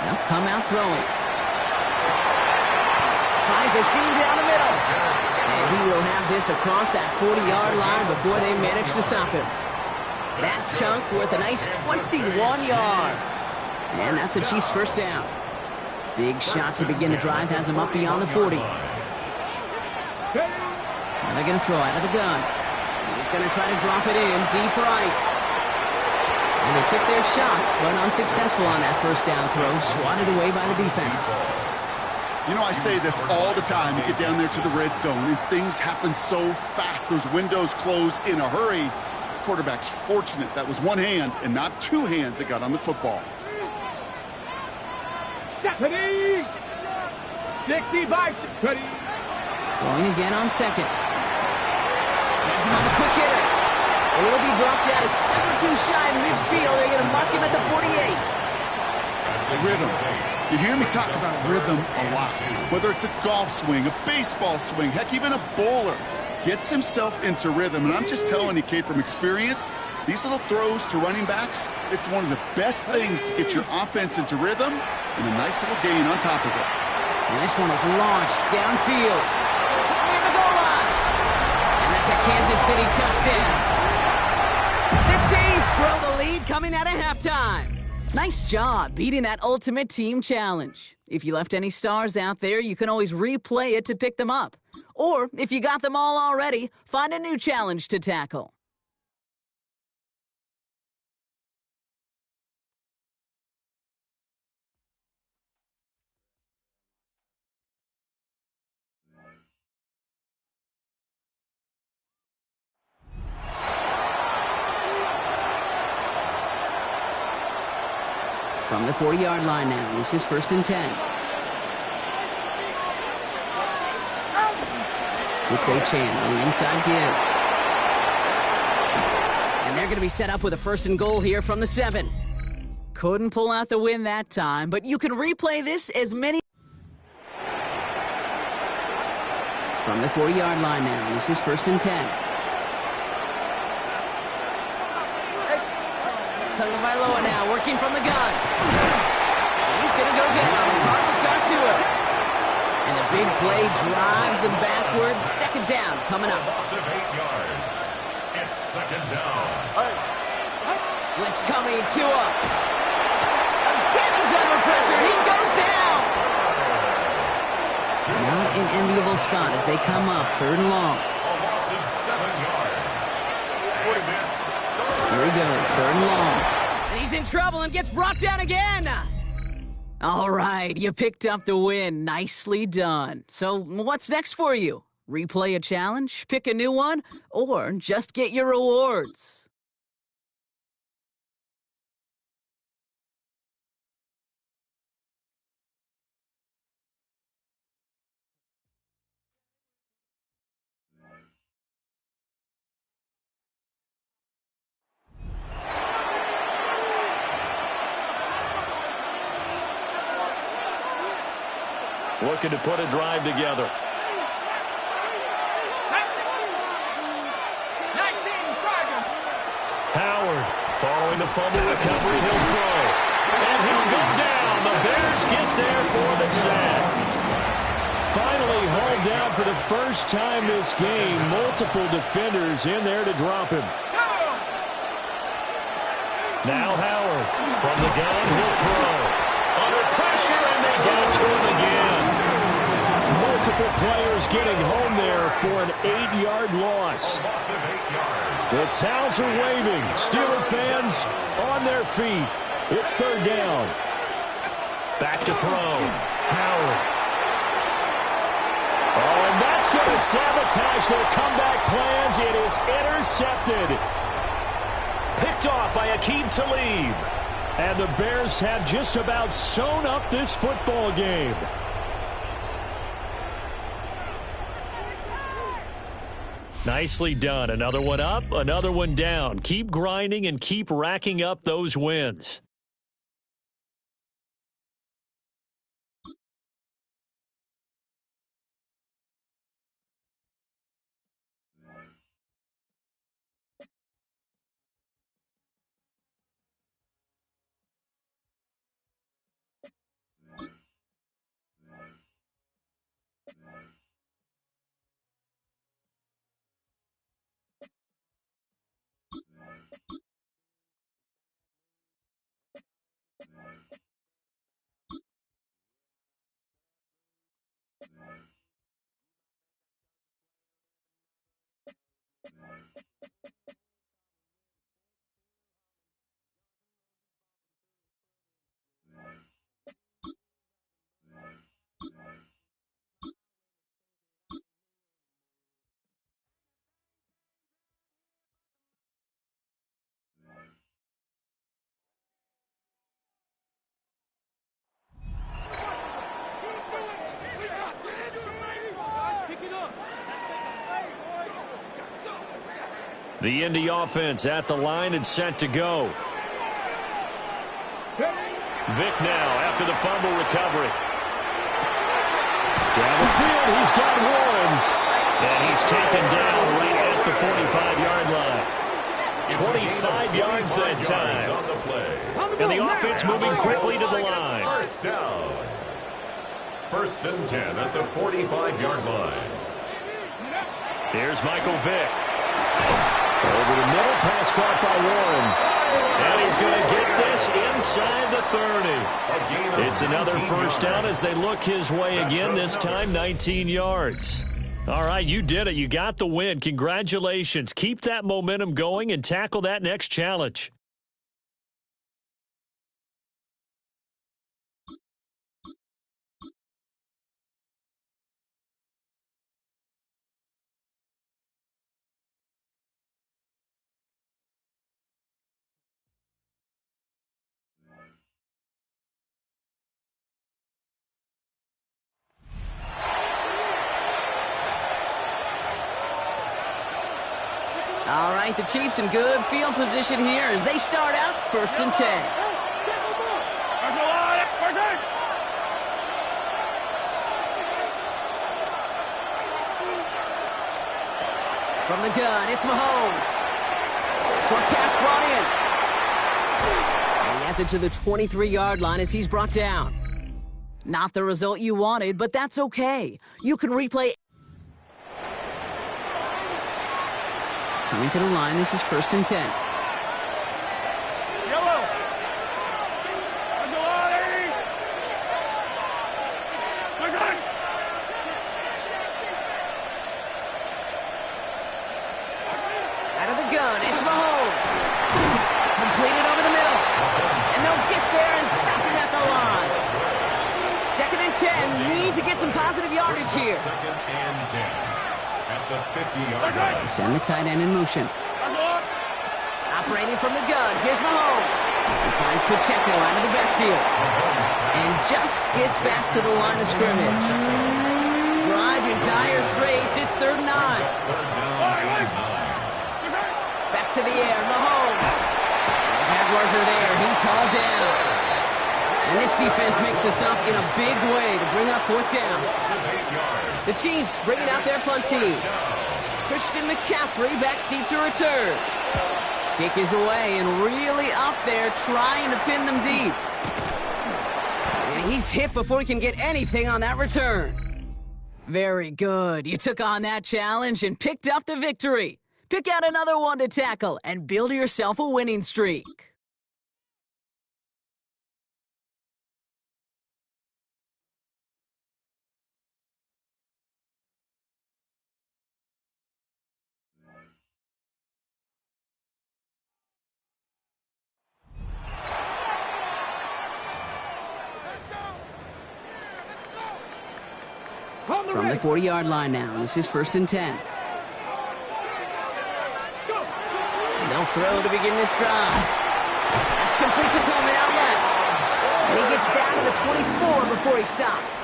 They'll come out throwing. Finds a seam down the middle. And he will have this across that 40-yard line before they manage to stop him. That chunk worth a nice 21 yards. And that's a Chiefs 1st down. Big shot to begin the drive has him up beyond the 40. Now they're going to throw out of the gun. He's going to try to drop it in deep right. And they took their shots, but unsuccessful on that 1st down throw, swatted away by the defense. You know, I say this all the time. You get down there to the red zone, and things happen so fast. Those windows close in a hurry. The quarterback's fortunate that was one hand and not two hands that got on the football. Deputy! 65, Deputy! Going again on 2nd. Has him on the quick hitter. And he'll be brought down a step or two shy of midfield. They're going to mark him at the 48. Rhythm. You hear me talk about rhythm a lot. Whether it's a golf swing, a baseball swing, heck, even a bowler gets himself into rhythm. And I'm just telling you, kid, from experience, these little throws to running backs, it's one of the best things to get your offense into rhythm and a nice little gain on top of it. And this one is launched downfield. Near the goal line. And that's a Kansas City touchdown. The Chiefs grow the lead coming out of halftime. Nice job beating that ultimate team challenge. If you left any stars out there, you can always replay it to pick them up. Or, if you got them all already, find a new challenge to tackle. From the 40-yard line now, this is 1st and 10. It's Achane on the inside give. And they're going to be set up with a 1st and goal here from the 7. Couldn't pull out the win that time, but you can replay this as many. From the 40-yard line now, this is 1st and 10. Tagovailoa now working from the gun. He's going to go down. The Cardinals got to him. And the big play drives them backwards. 2nd down coming up. Loss of 8 yards. It's 2nd down. Blitz coming to him. Again, he's under pressure. He goes down. Not an enviable spot as they come up 3rd and long. A loss of 7 yards. And it's Here he goes, 3rd and long. And he's in trouble and gets brought down again. All right, you picked up the win. Nicely done. So what's next for you? Replay a challenge, pick a new one, or just get your rewards? Looking to put a drive together. 19 Chargers. Howard following the fumble recovery. He'll throw. And he'll go down. The Bears get there for the sack. Finally hauled down for the first time this game. Multiple defenders in there to drop him. Now Howard from the gun. He'll throw. Under pressure, and they get it to him again. Multiple players getting home there for an 8-yard loss. The towels are waving. Steeler fans on their feet. It's 3rd down. Back to throw. Howard. Oh, and that's going to sabotage their comeback plans. It is intercepted. Picked off by Aqib Talib. And the Bears have just about sewn up this football game. Nicely done. Another one up, another one down. Keep grinding and keep racking up those wins. The Indy offense at the line and set to go. Vic now after the fumble recovery. Down the field, he's got one. And he's taken down right at the 45-yard line. 25 yards that time. On the play. And the offense moving quickly to the line. First down. First and 10 at the 45-yard line. Here's Michael Vick. Over the middle, pass caught by Warren. And he's going to get this inside the 30. It's another first down as they look his way again, this time 19 yards. All right, you did it. You got the win. Congratulations. Keep that momentum going and tackle that next challenge. All right, the Chiefs in good field position here as they start out first and 10. From the gun, it's Mahomes. Short pass brought in. And he has it to the 23-yard line as he's brought down. Not the result you wanted, but that's okay. You can replay. Coming to the line, this is first and 10. Out of the gun, it's Mahomes. Completed over the middle. And they'll get there and stop him at the line. Second and 10. Need to get some positive yardage here. Second and 10. At the 50-yard line. Send the tight end in motion. Operating from the gun. Here's Mahomes. He finds Pacheco out of the backfield. And just gets back to the line of scrimmage. Drive your dire straits. It's 3rd and 9. Back to the air. Mahomes. The Jaguars are there. He's hauled down. And this defense makes the stop in a big way to bring up 4th down. The Chiefs bringing out their punt team. Christian McCaffrey back deep to return. Kick is away and really up there trying to pin them deep. And he's hit before he can get anything on that return. Very good. You took on that challenge and picked up the victory. Pick out another one to tackle and build yourself a winning streak. From the 40-yard line now, this is first and 10. They'll throw to begin this drive. That's complete to Coleman out left. And he gets down to the 24 before he stopped.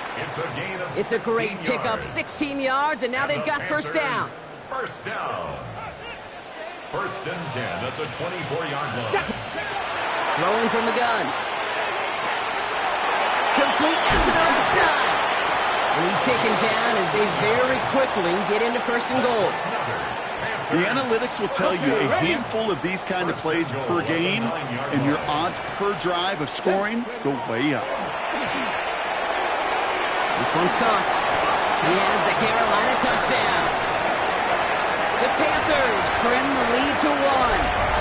It's a great pickup, 16 yards, and now they've got first down. First down. First and 10 at the 24-yard line. Throwing from the gun. Complete out to the right side. And he's taken down as they very quickly get into first and goal. The analytics will tell you a handful of these kind of plays per game, and your odds per drive of scoring go way up. This one's caught. He has the Carolina touchdown. The Panthers trim the lead to 1.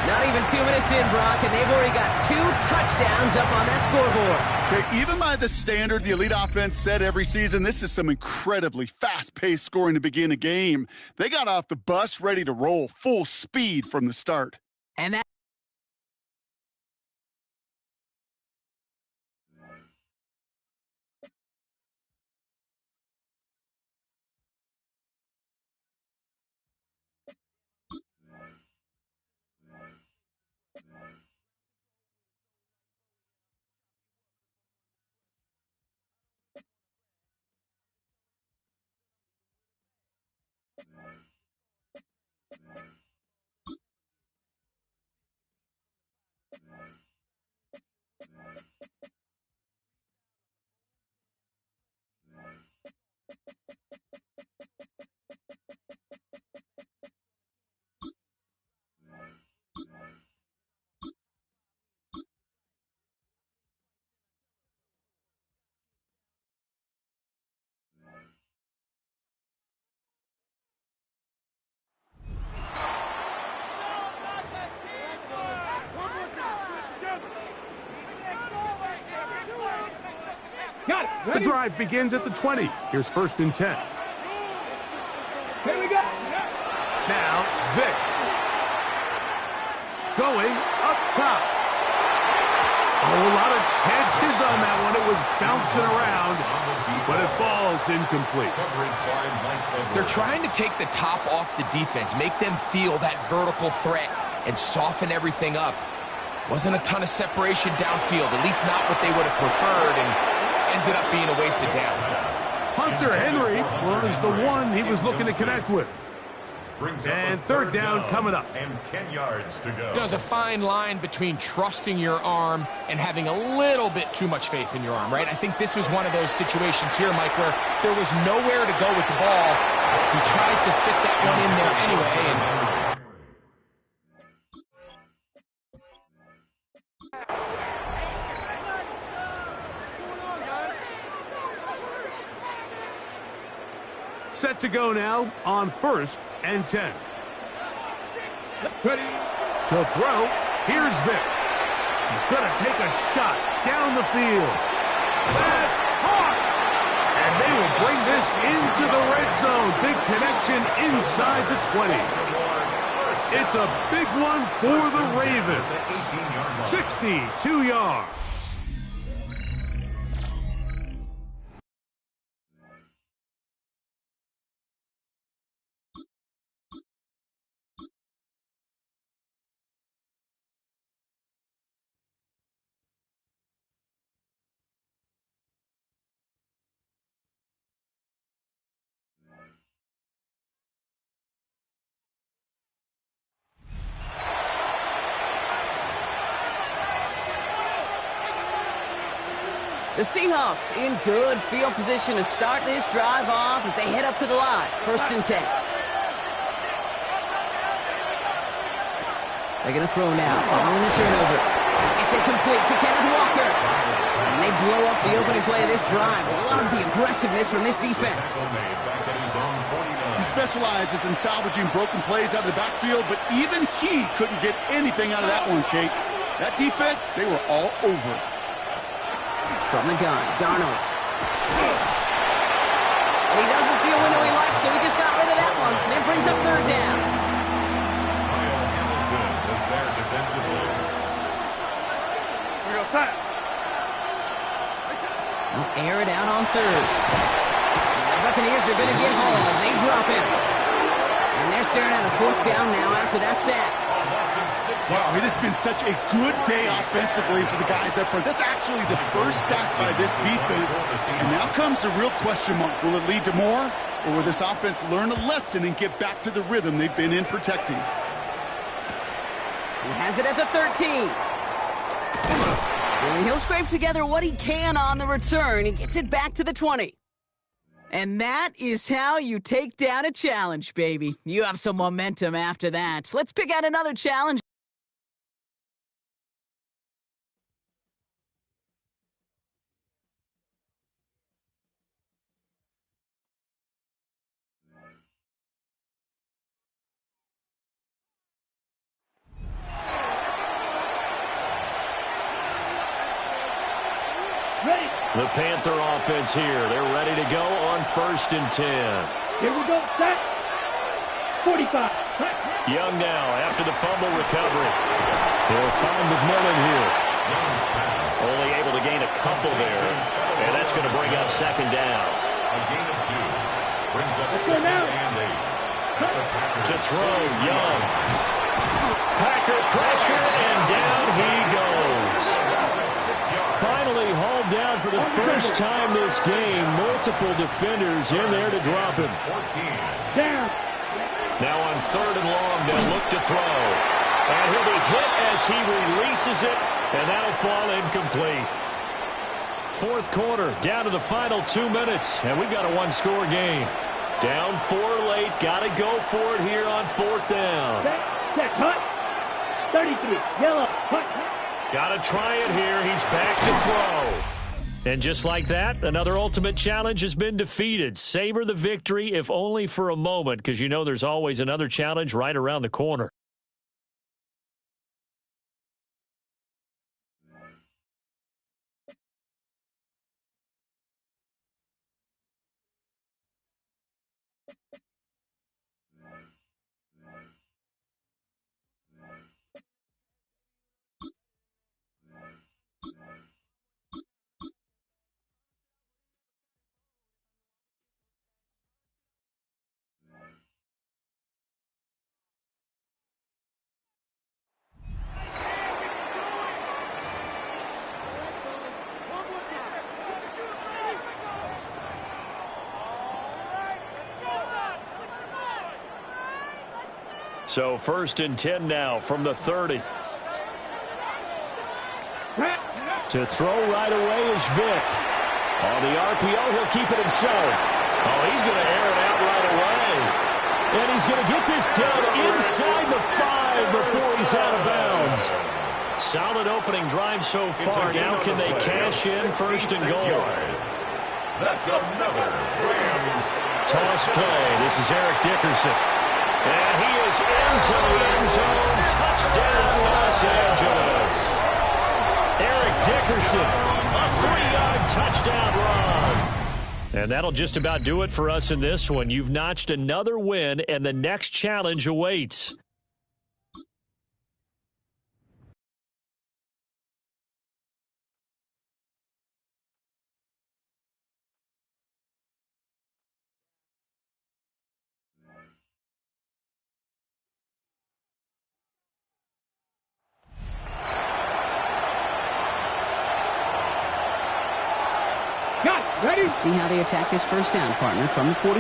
Not even 2 minutes in, Brock, and they've already got 2 touchdowns up on that scoreboard. Okay, even by the standard the elite offense set every season, this is some incredibly fast-paced scoring to begin a game. They got off the bus ready to roll full speed from the start. And that The drive begins at the 20. Here's 1st and 10. Here we go. Now, Vic. Going up top. Oh, a lot of chances on that one. It was bouncing around, but it falls incomplete. They're trying to take the top off the defense, make them feel that vertical threat, and soften everything up. Wasn't a ton of separation downfield, at least not what they would have preferred, and ended up being a wasted down. Hunter Henry was the one he was looking to connect with. And 3rd down coming up. And 10 yards to go. There's a fine line between trusting your arm and having a little bit too much faith in your arm, right? I think this was one of those situations here, Mike, where there was nowhere to go with the ball. He tries to fit that one in there anyway, and set to go now on 1st and 10. Ready. To throw, here's Vic. He's going to take a shot down the field. That's hot! And they will bring this into the red zone. Big connection inside the 20. It's a big one for the Ravens. 62 yards. The Seahawks in good field position to start this drive off as they head up to the line. 1st and 10. They're going to throw now, following the turnover. It's incomplete to Kenneth Walker. And they blow up the opening play of this drive. Love the aggressiveness from this defense. He specializes in salvaging broken plays out of the backfield, but even he couldn't get anything out of that one, Kate. That defense, they were all over it. From the gun, Darnold. And he doesn't see a window he likes, so he just got rid of that one. And it brings up 3rd down. Kyle Hamilton was there defensively. We go set. They'll air it out on 3rd. The Buccaneers are going to get home as they drop him. And they're staring at a 4th down now after that sack. Wow, it has been such a good day offensively for the guys up front. That's actually the first sack by this defense. And now comes the real question mark. Will it lead to more? Or will this offense learn a lesson and get back to the rhythm they've been in protecting? He has it at the 13. And he'll scrape together what he can on the return. He gets it back to the 20. And that is how you take down a challenge, baby. You have some momentum after that. Let's pick out another challenge. The Panther offense here. They're ready to go on 1st and 10. Here we go. Set. 45. Young now after the fumble recovery. They'll find McMillan here. Only able to gain a couple there. And that's going to bring up 2nd down. A gain of 2. Brings up 2nd and 8. To throw, Young. Packer pressure, and down he goes. Finally hauled down for the first time this game. Multiple defenders in there to drop him. Down. Now on 3rd and long, they'll look to throw. And he'll be hit as he releases it, and that'll fall incomplete. 4th quarter, down to the final 2 minutes, and we've got a 1-score game. Down 4 late, got to go for it here on 4th down. Set, hut. 33, yellow, hut. Got to try it here. He's back to throw. And just like that, another ultimate challenge has been defeated. Savor the victory, if only for a moment, because you know there's always another challenge right around the corner. So 1st and 10 now from the 30. To throw right away is Vick. On the RPO, he'll keep it himself. Oh, he's going to air it out right away. And he's going to get this done inside the 5 before he's out of bounds. Solid opening drive so far. Now can they cash in 1st and goal? That's another Rams. Toss play. This is Eric Dickerson. And he is into the end zone. Touchdown, Los Angeles. Eric Dickerson, a 3-yard touchdown run. And that'll just about do it for us in this one. You've notched another win, and the next challenge awaits. Ready? Let's see how they attack this 1st down, partner, from the 45.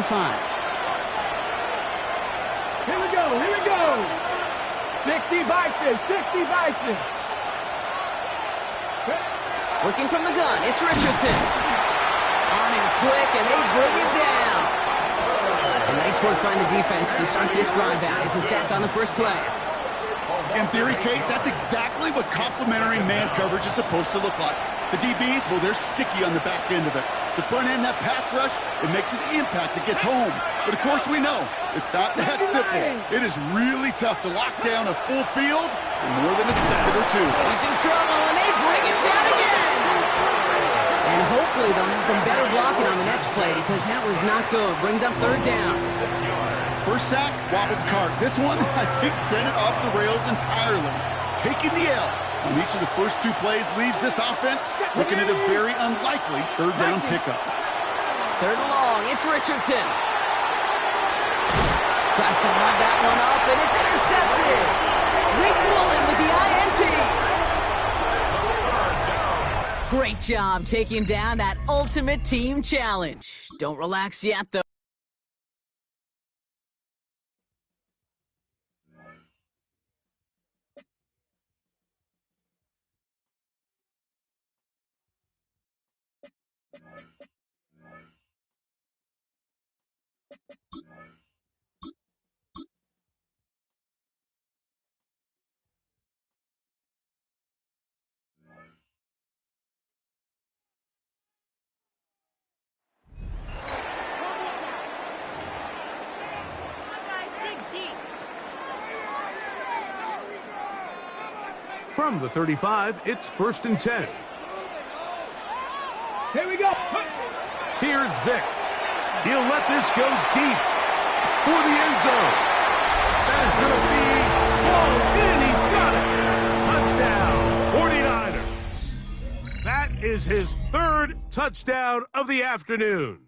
Here we go, here we go. 60 Vikings, 60 Vikings. Working from the gun, it's Richardson. On him quick, and they bring it down. A nice work by the defense to start this drive out. It's a sack on the 1st play. In theory, Kate, that's exactly what complementary man coverage is supposed to look like. The DBs, well, they're sticky on the back end of it. The front end, that pass rush, it makes an impact. It gets home. But, of course, we know it's not that simple. It is really tough to lock down a full field in more than a second or two. He's in trouble, and they bring him down again. And hopefully they'll have some better blocking on the next play because that was not good. Brings up 3rd down. First sack, wobbled the cart. This one, I think, sent it off the rails entirely. Taking the L. And each of the first 2 plays leaves this offense looking at a very unlikely 3rd down pickup. 3rd and long, it's Richardson. Tries to lob that one up, and it's intercepted. Rick Mullen with the INT. Great job taking down that ultimate team challenge. Don't relax yet, though. From the 35, it's 1st and 10. Here we go. Here's Vic. He'll let this go deep for the end zone. That is going to be swallowed in. He's got it. Touchdown, 49ers. That is his third touchdown of the afternoon.